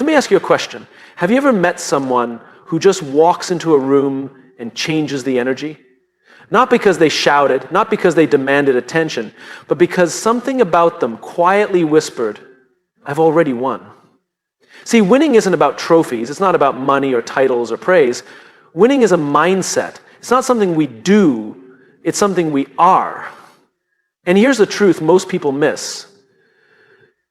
Let me ask you a question. Have you ever met someone who just walks into a room and changes the energy? Not because they shouted, not because they demanded attention, but because something about them quietly whispered, "I've already won." See, winning isn't about trophies. It's not about money or titles or praise. Winning is a mindset. It's not something we do. It's something we are. And here's the truth most people miss.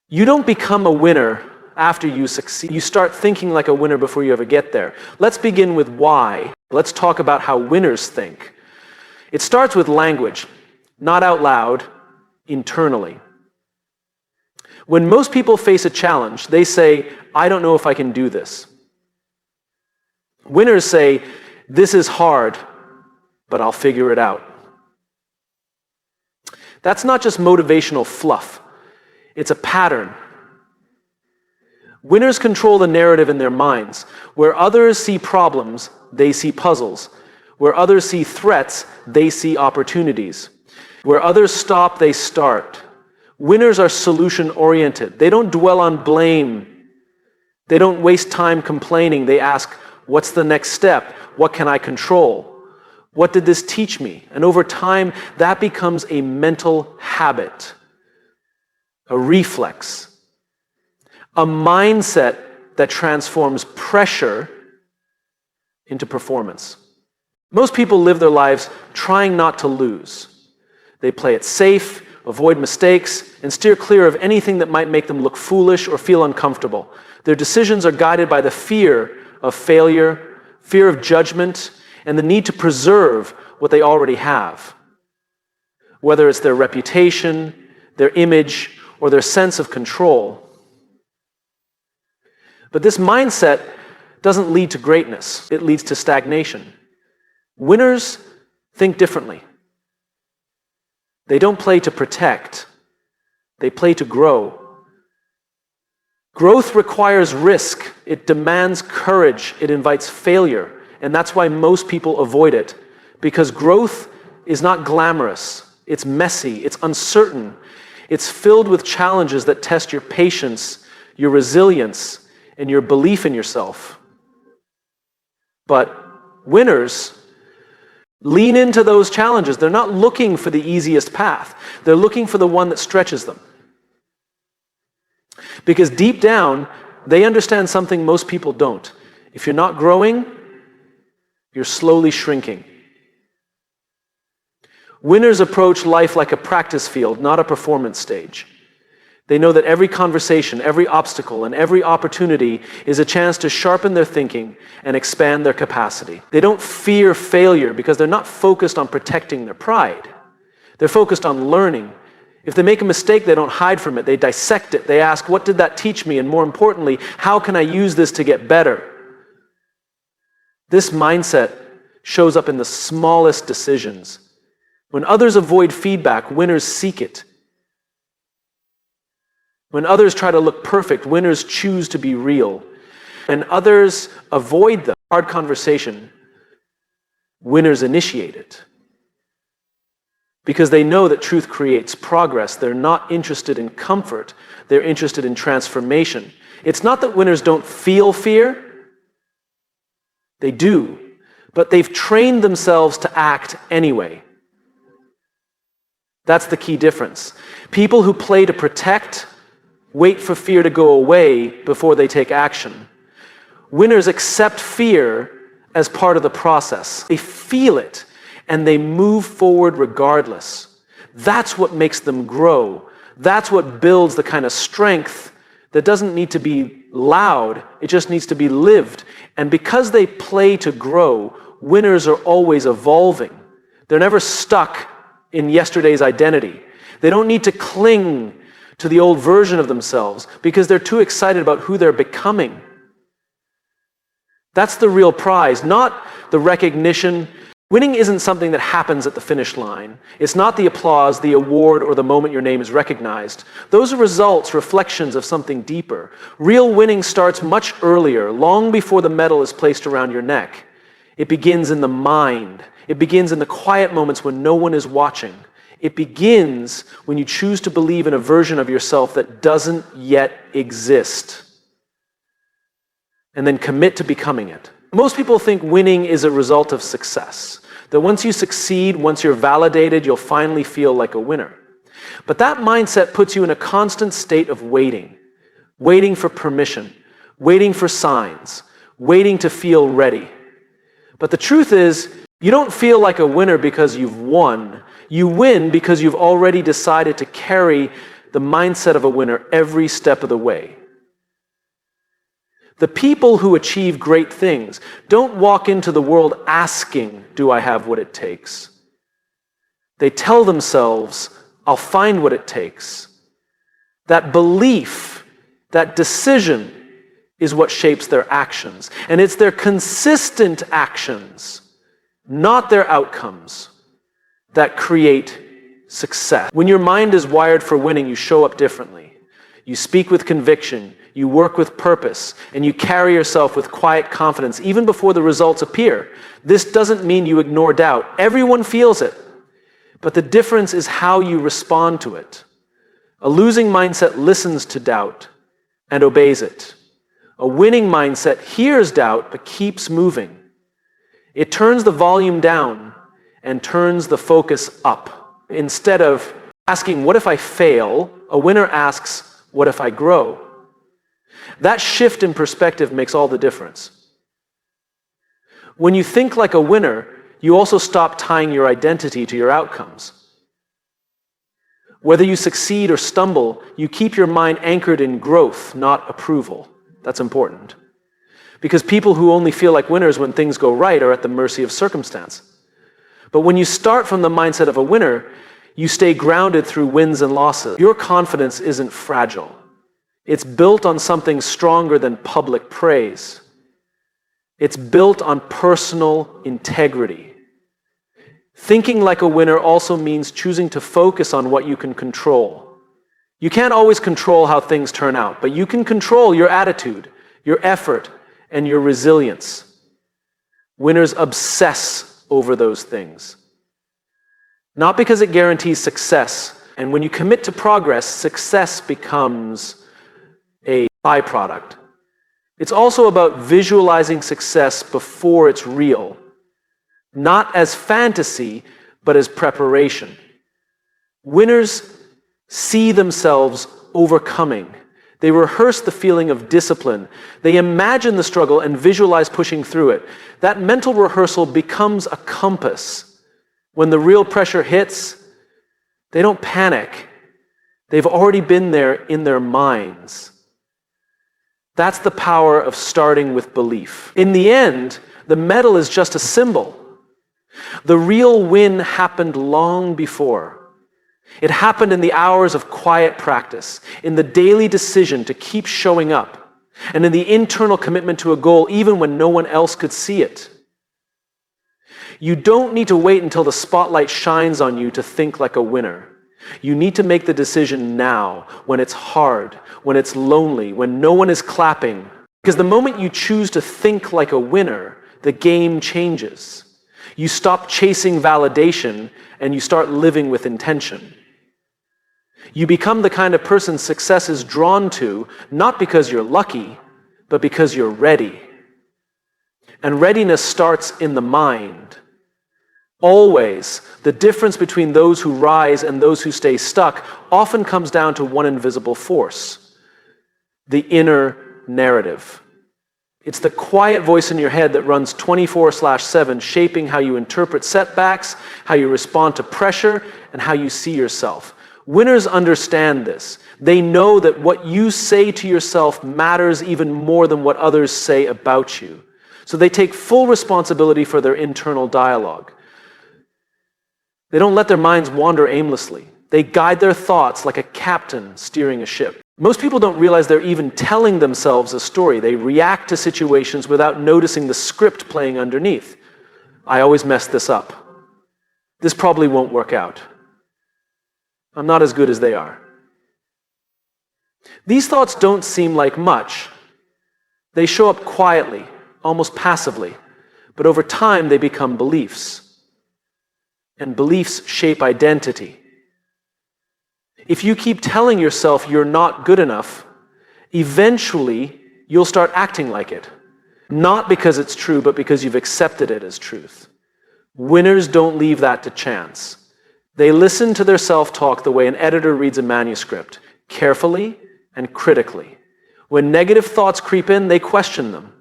You don't become a winner after you succeed. You start thinking like a winner before you ever get there. Let's begin with why. Let's talk about how winners think. It starts with language, not out loud, internally. When most people face a challenge, they say, "I don't know if I can do this." Winners say, "This is hard, but I'll figure it out." That's not just motivational fluff. It's a pattern. Winners control the narrative in their minds. Where others see problems, they see puzzles. Where others see threats, they see opportunities. Where others stop, they start. Winners are solution-oriented. They don't dwell on blame. They don't waste time complaining. They ask, what's the next step? What can I control? What did this teach me? And over time, that becomes a mental habit, a reflex, a mindset that transforms pressure into performance. Most people live their lives trying not to lose. They play it safe, avoid mistakes, and steer clear of anything that might make them look foolish or feel uncomfortable. Their decisions are guided by the fear of failure, fear of judgment, and the need to preserve what they already have. Whether it's their reputation, their image, or their sense of control. But this mindset doesn't lead to greatness. It leads to stagnation. Winners think differently. They don't play to protect. They play to grow. Growth requires risk. It demands courage. It invites failure. And that's why most people avoid it. Because growth is not glamorous. It's messy. It's uncertain. It's filled with challenges that test your patience, your resilience, and your belief in yourself. But winners lean into those challenges. They're not looking for the easiest path. They're looking for the one that stretches them. Because deep down, they understand something most people don't. If you're not growing, you're slowly shrinking. Winners approach life like a practice field, not a performance stage. They know that every conversation, every obstacle, and every opportunity is a chance to sharpen their thinking and expand their capacity. They don't fear failure because they're not focused on protecting their pride. They're focused on learning. If they make a mistake, they don't hide from it. They dissect it. They ask, what did that teach me? And more importantly, how can I use this to get better? This mindset shows up in the smallest decisions. When others avoid feedback, winners seek it. When others try to look perfect, winners choose to be real. And others avoid the hard conversation, winners initiate it. Because they know that truth creates progress. They're not interested in comfort. They're interested in transformation. It's not that winners don't feel fear. They do. But they've trained themselves to act anyway. That's the key difference. People who play to protect wait for fear to go away before they take action. Winners accept fear as part of the process. They feel it, and they move forward regardless. That's what makes them grow. That's what builds the kind of strength that doesn't need to be loud, it just needs to be lived. And because they play to grow, winners are always evolving. They're never stuck in yesterday's identity. They don't need to cling to the old version of themselves because they're too excited about who they're becoming. That's the real prize, not the recognition. Winning isn't something that happens at the finish line. It's not the applause, the award, or the moment your name is recognized. Those are results, reflections of something deeper. Real winning starts much earlier, long before the medal is placed around your neck. It begins in the mind. It begins in the quiet moments when no one is watching. It begins when you choose to believe in a version of yourself that doesn't yet exist. and then commit to becoming it. Most people think winning is a result of success. That once you succeed, once you're validated, you'll finally feel like a winner. But that mindset puts you in a constant state of waiting. Waiting for permission, waiting for signs, waiting to feel ready. But the truth is, you don't feel like a winner because you've won. You win because you've already decided to carry the mindset of a winner every step of the way. The people who achieve great things don't walk into the world asking, "Do I have what it takes?" They tell themselves, "I'll find what it takes." That belief, that decision is what shapes their actions. And it's their consistent actions, not their outcomes, that create success. When your mind is wired for winning, you show up differently. You speak with conviction, you work with purpose, and you carry yourself with quiet confidence even before the results appear. This doesn't mean you ignore doubt. Everyone feels it. But the difference is how you respond to it. A losing mindset listens to doubt and obeys it. A winning mindset hears doubt but keeps moving. It turns the volume down and turns the focus up. Instead of asking, "What if I fail?" a winner asks, "What if I grow?" That shift in perspective makes all the difference. When you think like a winner, you also stop tying your identity to your outcomes. Whether you succeed or stumble, you keep your mind anchored in growth, not approval. That's important. Because people who only feel like winners when things go right are at the mercy of circumstance. But when you start from the mindset of a winner, you stay grounded through wins and losses. Your confidence isn't fragile. It's built on something stronger than public praise. It's built on personal integrity. Thinking like a winner also means choosing to focus on what you can control. You can't always control how things turn out, but you can control your attitude, your effort, and your resilience. Winners obsess over those things. Not because it guarantees success, and when you commit to progress, success becomes a byproduct. It's also about visualizing success before it's real, not as fantasy, but as preparation. Winners see themselves overcoming. They rehearse the feeling of discipline. They imagine the struggle and visualize pushing through it. That mental rehearsal becomes a compass. When the real pressure hits, they don't panic. They've already been there in their minds. That's the power of starting with belief. In the end, the medal is just a symbol. The real win happened long before. It happened in the hours of quiet practice, in the daily decision to keep showing up, and in the internal commitment to a goal even when no one else could see it. You don't need to wait until the spotlight shines on you to think like a winner. You need to make the decision now, when it's hard, when it's lonely, when no one is clapping. Because the moment you choose to think like a winner, the game changes. You stop chasing validation and you start living with intention. You become the kind of person success is drawn to, not because you're lucky, but because you're ready. And readiness starts in the mind. Always, the difference between those who rise and those who stay stuck often comes down to one invisible force: the inner narrative. It's the quiet voice in your head that runs 24/7, shaping how you interpret setbacks, how you respond to pressure, and how you see yourself. Winners understand this. They know that what you say to yourself matters even more than what others say about you. So they take full responsibility for their internal dialogue. They don't let their minds wander aimlessly. They guide their thoughts like a captain steering a ship. Most people don't realize they're even telling themselves a story. They react to situations without noticing the script playing underneath. I always mess this up. This probably won't work out. I'm not as good as they are. These thoughts don't seem like much. They show up quietly, almost passively, but over time they become beliefs. And beliefs shape identity. If you keep telling yourself you're not good enough, eventually you'll start acting like it. Not because it's true, but because you've accepted it as truth. Winners don't leave that to chance. They listen to their self-talk the way an editor reads a manuscript, carefully and critically. When negative thoughts creep in, they question them.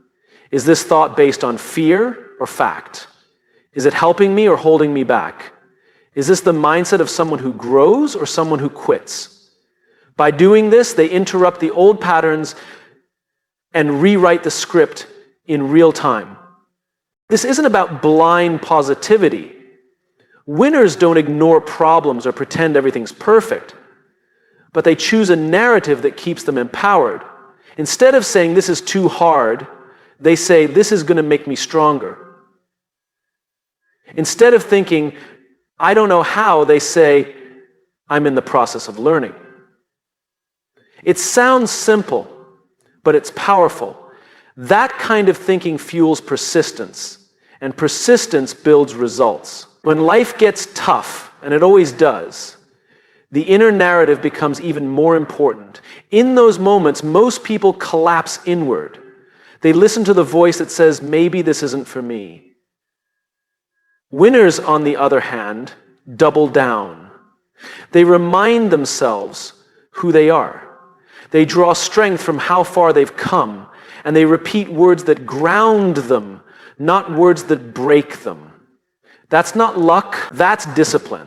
Is this thought based on fear or fact? Is it helping me or holding me back? Is this the mindset of someone who grows or someone who quits? By doing this, they interrupt the old patterns and rewrite the script in real time. This isn't about blind positivity. Winners don't ignore problems or pretend everything's perfect, but they choose a narrative that keeps them empowered. Instead of saying, this is too hard, they say, this is going to make me stronger. Instead of thinking, I don't know how, they say, I'm in the process of learning. It sounds simple, but it's powerful. That kind of thinking fuels persistence, and persistence builds results. When life gets tough, and it always does, the inner narrative becomes even more important. In those moments, most people collapse inward. They listen to the voice that says, maybe this isn't for me. Winners, on the other hand, double down. They remind themselves who they are. They draw strength from how far they've come, and they repeat words that ground them, not words that break them. That's not luck, that's discipline.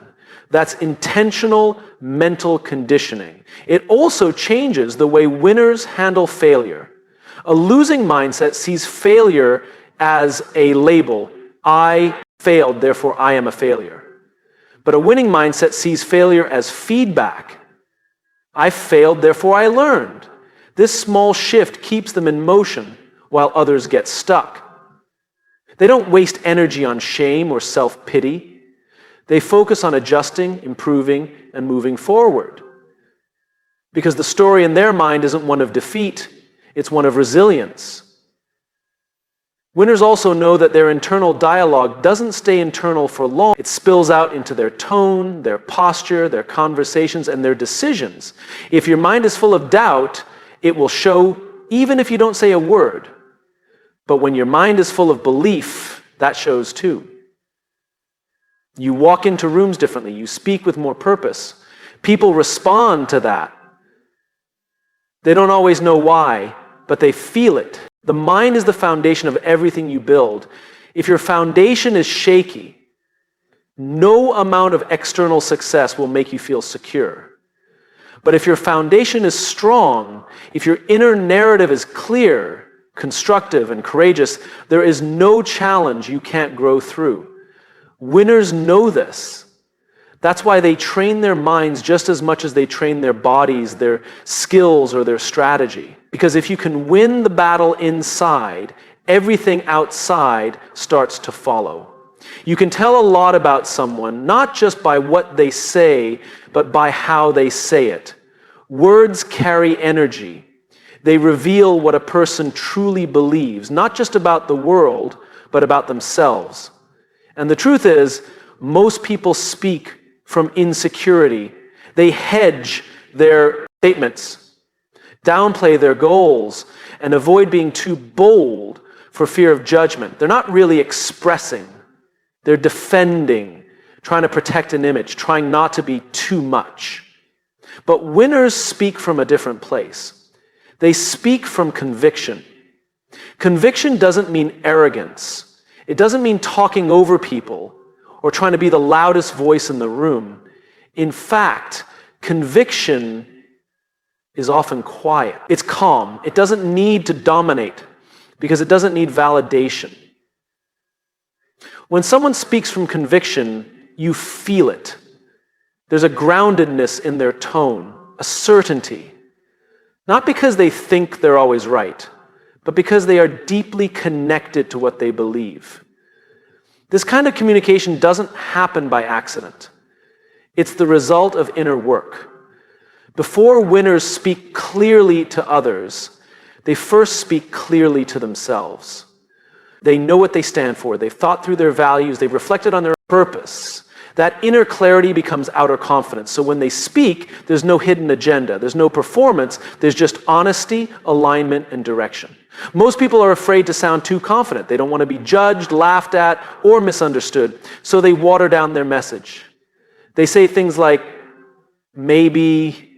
That's intentional mental conditioning. It also changes the way winners handle failure. A losing mindset sees failure as a label. I failed, therefore I am a failure. But a winning mindset sees failure as feedback. I failed, therefore I learned. This small shift keeps them in motion while others get stuck. They don't waste energy on shame or self-pity. They focus on adjusting, improving, and moving forward. Because the story in their mind isn't one of defeat, it's one of resilience. Winners also know that their internal dialogue doesn't stay internal for long. It spills out into their tone, their posture, their conversations, and their decisions. If your mind is full of doubt, it will show even if you don't say a word. But when your mind is full of belief, that shows too. You walk into rooms differently. You speak with more purpose. People respond to that. They don't always know why, but they feel it. The mind is the foundation of everything you build. If your foundation is shaky, no amount of external success will make you feel secure. But if your foundation is strong, if your inner narrative is clear, constructive, and courageous, there is no challenge you can't grow through. Winners know this. That's why they train their minds just as much as they train their bodies, their skills, or their strategy. Because if you can win the battle inside, everything outside starts to follow. You can tell a lot about someone, not just by what they say, but by how they say it. Words carry energy. They reveal what a person truly believes, not just about the world, but about themselves. And the truth is, most people speak from insecurity. They hedge their statements, downplay their goals, and avoid being too bold for fear of judgment. They're not really expressing. They're defending, trying to protect an image, trying not to be too much. But winners speak from a different place. They speak from conviction. Conviction doesn't mean arrogance. It doesn't mean talking over people or trying to be the loudest voice in the room. In fact, conviction is often quiet. It's calm. It doesn't need to dominate because it doesn't need validation. When someone speaks from conviction, you feel it. There's a groundedness in their tone, a certainty. Not because they think they're always right, but because they are deeply connected to what they believe. This kind of communication doesn't happen by accident. It's the result of inner work. Before winners speak clearly to others, they first speak clearly to themselves. They know what they stand for. They've thought through their values. They've reflected on their purpose. That inner clarity becomes outer confidence. So when they speak, there's no hidden agenda. There's no performance. There's just honesty, alignment, and direction. Most people are afraid to sound too confident. They don't want to be judged, laughed at, or misunderstood, so they water down their message. They say things like, maybe,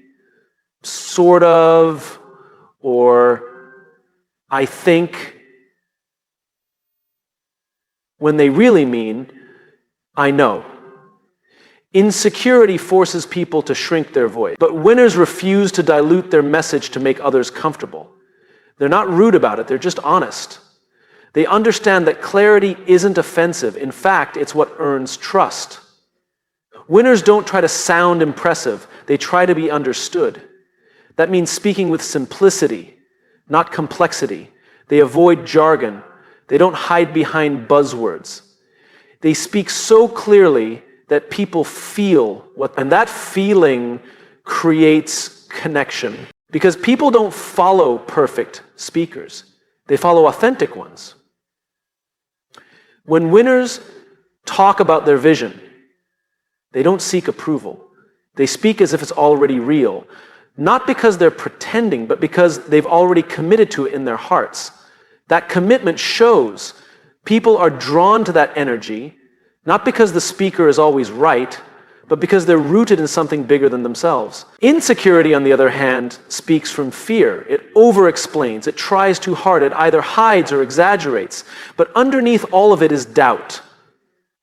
sort of, or I think, when they really mean, I know. Insecurity forces people to shrink their voice, but winners refuse to dilute their message to make others comfortable. They're not rude about it, they're just honest. They understand that clarity isn't offensive. In fact, it's what earns trust. Winners don't try to sound impressive, they try to be understood. That means speaking with simplicity, not complexity. They avoid jargon. They don't hide behind buzzwords. They speak so clearly that people feel and that feeling creates connection. Because people don't follow perfect speakers. They follow authentic ones. When winners talk about their vision, they don't seek approval. They speak as if it's already real. Not because they're pretending, but because they've already committed to it in their hearts. That commitment shows. People are drawn to that energy, not because the speaker is always right, but because they're rooted in something bigger than themselves. Insecurity, on the other hand, speaks from fear. It over-explains. It tries too hard. It either hides or exaggerates. But underneath all of it is doubt,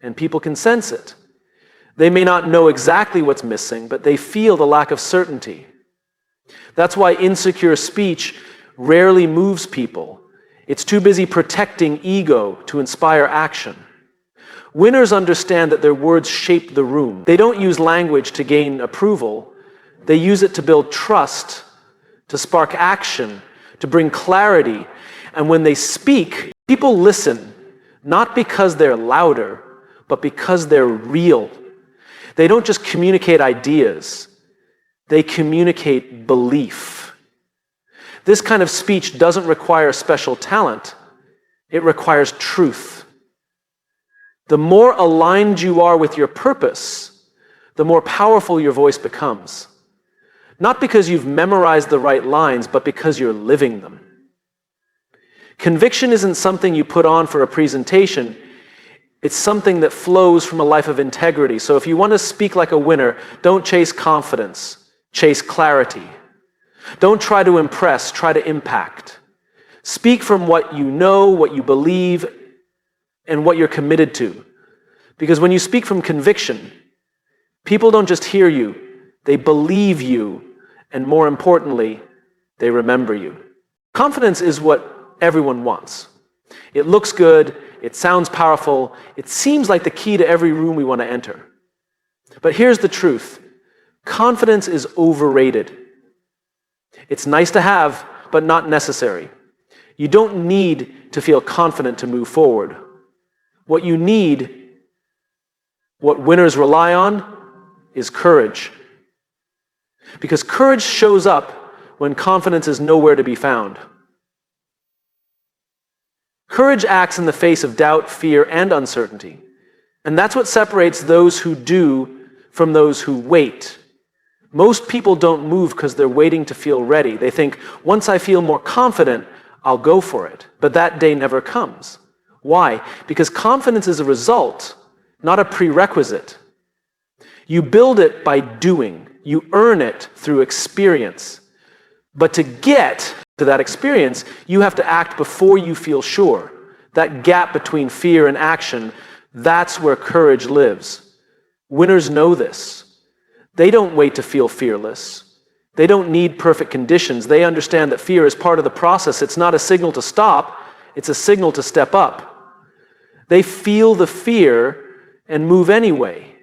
and people can sense it. They may not know exactly what's missing, but they feel the lack of certainty. That's why insecure speech rarely moves people. It's too busy protecting ego to inspire action. Winners understand that their words shape the room. They don't use language to gain approval. They use it to build trust, to spark action, to bring clarity. And when they speak, people listen, not because they're louder, but because they're real. They don't just communicate ideas. They communicate belief. This kind of speech doesn't require special talent. It requires truth. The more aligned you are with your purpose, the more powerful your voice becomes. Not because you've memorized the right lines, but because you're living them. Conviction isn't something you put on for a presentation. It's something that flows from a life of integrity. So if you want to speak like a winner, don't chase confidence. Chase clarity. Don't try to impress, try to impact. Speak from what you know, what you believe, and what you're committed to. Because when you speak from conviction, people don't just hear you, they believe you, and more importantly, they remember you. Confidence is what everyone wants. It looks good, it sounds powerful, it seems like the key to every room we want to enter. But here's the truth. Confidence is overrated. It's nice to have, but not necessary. You don't need to feel confident to move forward. What you need, what winners rely on, is courage. Because courage shows up when confidence is nowhere to be found. Courage acts in the face of doubt, fear, and uncertainty. And that's what separates those who do from those who wait. Most people don't move because they're waiting to feel ready. They think, once I feel more confident, I'll go for it. But that day never comes. Why? Because confidence is a result, not a prerequisite. You build it by doing. You earn it through experience. But to get to that experience, you have to act before you feel sure. That gap between fear and action, that's where courage lives. Winners know this. They don't wait to feel fearless. They don't need perfect conditions. They understand that fear is part of the process. It's not a signal to stop. It's a signal to step up. They feel the fear and move anyway.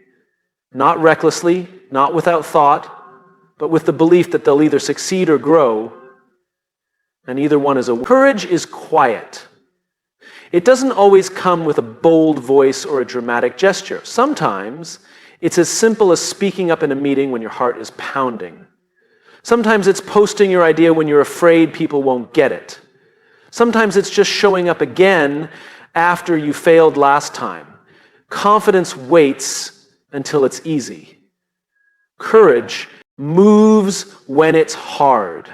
Not recklessly, not without thought, but with the belief that they'll either succeed or grow, and either one is a win. Courage is quiet. It doesn't always come with a bold voice or a dramatic gesture. Sometimes it's as simple as speaking up in a meeting when your heart is pounding. Sometimes it's posting your idea when you're afraid people won't get it. Sometimes it's just showing up again after you failed last time. Confidence waits until it's easy. Courage moves when it's hard.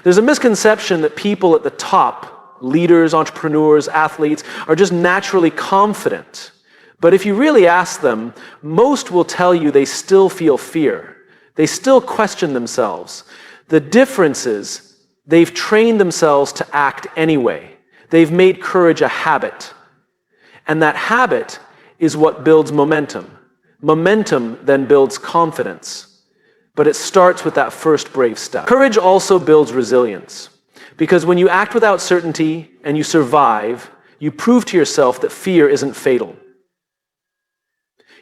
There's a misconception that people at the top, leaders, entrepreneurs, athletes, are just naturally confident. But if you really ask them, most will tell you they still feel fear. They still question themselves. The difference is they've trained themselves to act anyway. They've made courage a habit. And that habit is what builds momentum. Momentum then builds confidence. But it starts with that first brave step. Courage also builds resilience. Because when you act without certainty and you survive, you prove to yourself that fear isn't fatal.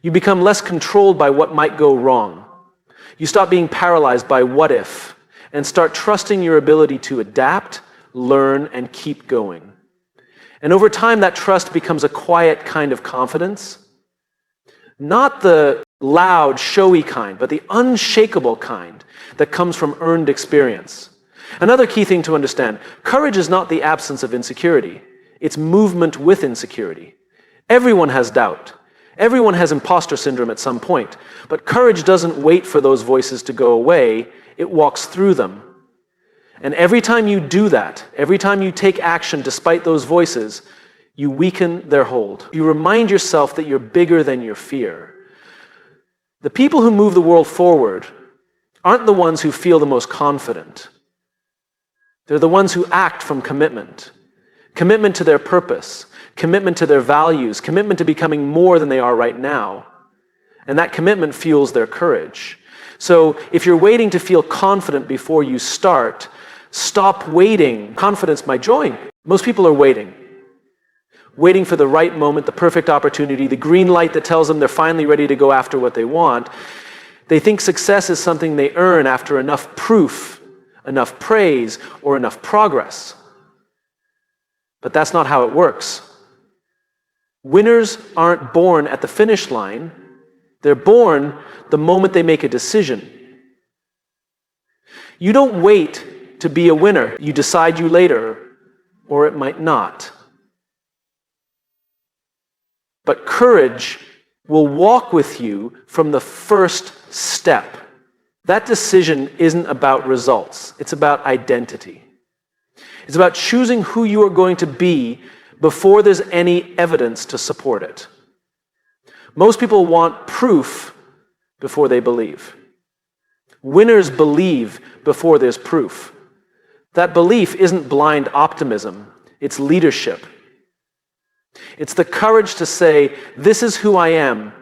You become less controlled by what might go wrong. You stop being paralyzed by what if, and start trusting your ability to adapt, learn, and keep going. And over time, that trust becomes a quiet kind of confidence. Not the loud, showy kind, but the unshakable kind that comes from earned experience. Another key thing to understand, courage is not the absence of insecurity. It's movement with insecurity. Everyone has doubt. Everyone has imposter syndrome at some point. But courage doesn't wait for those voices to go away. It walks through them. And every time you do that, every time you take action despite those voices, you weaken their hold. You remind yourself that you're bigger than your fear. The people who move the world forward aren't the ones who feel the most confident. They're the ones who act from commitment. Commitment to their purpose, commitment to their values, commitment to becoming more than they are right now. And that commitment fuels their courage. So if you're waiting to feel confident before you start, stop waiting. Confidence might join. Most people are waiting for the right moment, the perfect opportunity, the green light that tells them they're finally ready to go after what they want. They think success is something they earn after enough proof, enough praise, or enough progress. But that's not how it works. Winners aren't born at the finish line. They're born the moment they make a decision. You don't wait to be a winner. You decide you later, or it might not. But courage will walk with you from the first step. That decision isn't about results. It's about identity. It's about choosing who you are going to be before there's any evidence to support it. Most people want proof before they believe. Winners believe before there's proof. That belief isn't blind optimism. It's leadership. It's the courage to say, this is who I am,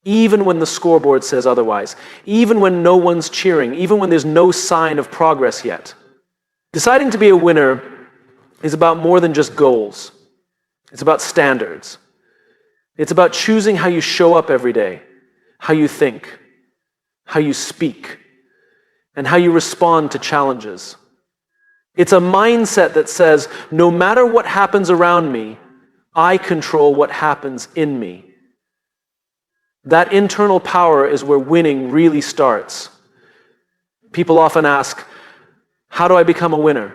even when the scoreboard says otherwise, even when no one's cheering, even when there's no sign of progress yet. Deciding to be a winner is about more than just goals. It's about standards. It's about choosing how you show up every day, how you think, how you speak, and how you respond to challenges. It's a mindset that says, no matter what happens around me, I control what happens in me. That internal power is where winning really starts. People often ask, how do I become a winner?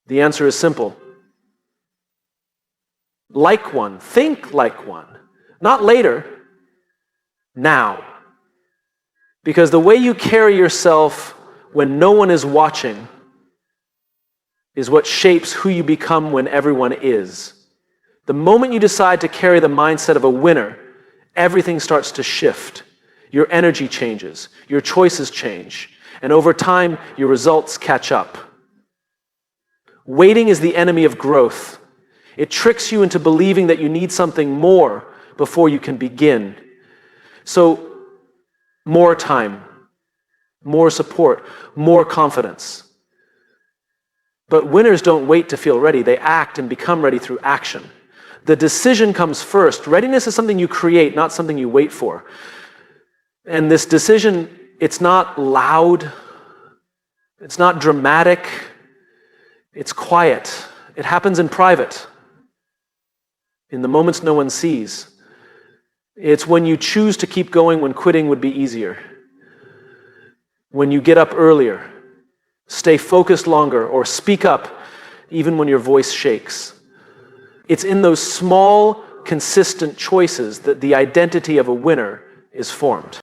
The answer is simple. Like one, think like one. Not later, now. Because the way you carry yourself when no one is watching is what shapes who you become when everyone is. The moment you decide to carry the mindset of a winner, everything starts to shift. Your energy changes, your choices change, and over time, your results catch up. Waiting is the enemy of growth. It tricks you into believing that you need something more before you can begin. So, more time, more support, more confidence. But winners don't wait to feel ready. They act and become ready through action. The decision comes first. Readiness is something you create, not something you wait for. And this decision, it's not loud. It's not dramatic. It's quiet. It happens in private, in the moments no one sees. It's when you choose to keep going when quitting would be easier. When you get up earlier, stay focused longer, or speak up even when your voice shakes. It's in those small, consistent choices that the identity of a winner is formed.